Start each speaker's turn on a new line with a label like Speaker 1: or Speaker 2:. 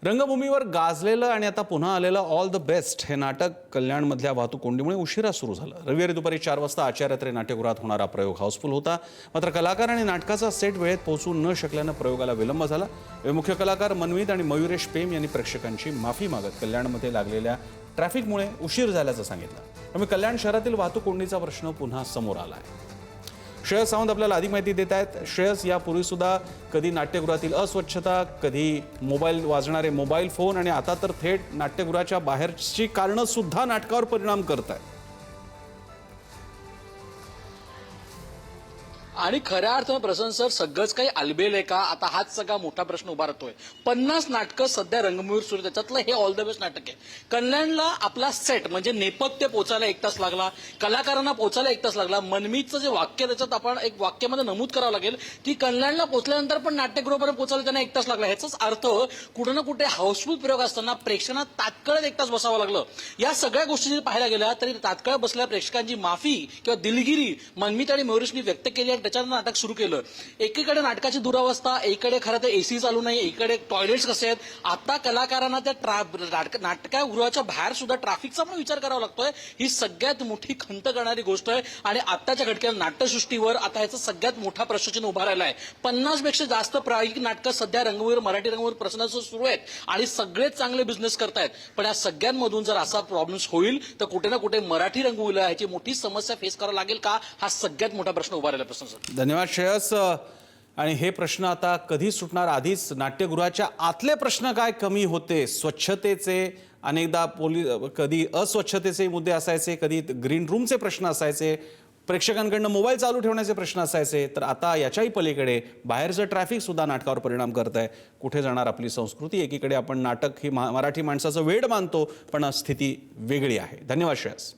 Speaker 1: रंगभूमीवर गाजलेलं आणि आता पुन्हा आलेलं ऑल द बेस्ट हे नाटक कल्याणमधल्या वाहतूक कोंडीमुळे उशिरा सुरू झालं। रविवारी दुपारी 4 वाजता आचार्यत्रे नाट्यगृहात होणारा प्रयोग हाऊसफुल होता, मात्र कलाकार आणि नाटकाचा सेट वेळेत पोहोचू न शकल्यानं प्रयोगाला विलंब झाला। मुख्य कलाकार मनमीत आणि मयुरेश पेम यांनी प्रेक्षकांची माफी मागत कल्याणमध्ये लागलेल्या ट्रॅफिकमुळे उशीर झाल्याचं सांगितलं। त्यामुळे कल्याण शहरातील वाहतूक कोंडीचा प्रश्न पुन्हा समोर आला आहे। श्रेयस सावंत आपल्याला अधिक माहिती देत आहेत। श्रेयस, यापूर्वी सुद्धा कधी नाट्यगृहातील अस्वच्छता, कधी मोबाईल वाजणारे मोबाईल फोन आणि आता तर थेट नाट्यगृहाच्या बाहेरची कारणं सुद्धा नाटकावर परिणाम करत आहेत।
Speaker 2: आणि खऱ्या अर्थानं प्रसन्न सर, सगळंच काही आलबेल आहे का? आता हाच सगळा मोठा प्रश्न उभा राहतोय। 50 नाटकं सध्या रंगभूमीवर सुरू, त्याच्यातलं हे ऑल द बेस्ट नाटक आहे। कल्याणला आपला सेट म्हणजे नेपथ्य पोचायला 1 तास लागला, कलाकारांना पोचायला 1 तास लागला। मनमीतचं जे वाक्य त्याच्यात आपण एक वाक्यामध्ये नमूद करावं लागेल की कल्याणला पोचल्यानंतर पण नाट्यगृहापर्यंत पोचायला त्यांना 1 तास लागला। ह्याचाच अर्थ कुठे ना कुठे हाऊसफुल प्रयोग असताना प्रेक्षकांना तात्काळ 1 तास बसावं लागलं। या सगळ्या गोष्टी जर पाहायला गेल्या तरी तात्काळ बसलेल्या प्रेक्षकांची माफी किंवा दिलगिरी मनमीत आणि मयुरेशनी व्यक्त केली आणि त्याच्यानं नाटक सुरू केलं। एकीकडे नाटकाची दुरावस्था, एकीकडे खरं तर एसी चालू नाही, एकीकडे टॉयलेट्स कसे आहेत। आता कलाकारांना त्या नाटकगृहाच्या बाहेर सुद्धा ट्रॅफिकचा पण विचार करावा लागतोय। ही सगळ्यात मोठी खंत करणारी गोष्ट आहे आणि आताच्या घटकेला नाट्यसृष्टीवर आता ह्याचा सगळ्यात मोठा प्रश्नचिन्ह उभा राहिला आहे। 50 पेक्षा जास्त प्रायोगिक नाटकं सध्या रंगभूमीवर, मराठी रंगभूमीवर प्रसन्न सुरू आहेत आणि सगळेच चांगले बिझनेस करतायत, पण या सगळ्यांमधून जर असा प्रॉब्लेम्स होईल तर कुठे ना कुठे मराठी रंगभूमीला ह्याची मोठी समस्या फेस करावी लागेल का? हा सगळ्यात मोठा प्रश्न उभा राहिला प्रश्न सर।
Speaker 1: धन्यवाद श्रेयस। आणि हे प्रश्न आता कधी सुटणार? आधीच नाट्यगृहाच्या आतले प्रश्न काय कमी होते, स्वच्छतेचे अनेकदा कधी अस्वच्छतेचे मुद्दे असायचे, कधी ग्रीन रूमचे प्रश्न असायचे, प्रेक्षकांकडनं मोबाईल चालू ठेवण्याचे प्रश्न असायचे, तर आता याच्याही पलीकडे बाहेरचं ट्रॅफिक सुद्धा नाटकावर परिणाम करत आहे। कुठे जाणार आपली संस्कृती? एकीकडे आपण नाटक ही मराठी माणसाचं वेड मानतो, पण स्थिती वेगळी आहे। धन्यवाद श्रेयस।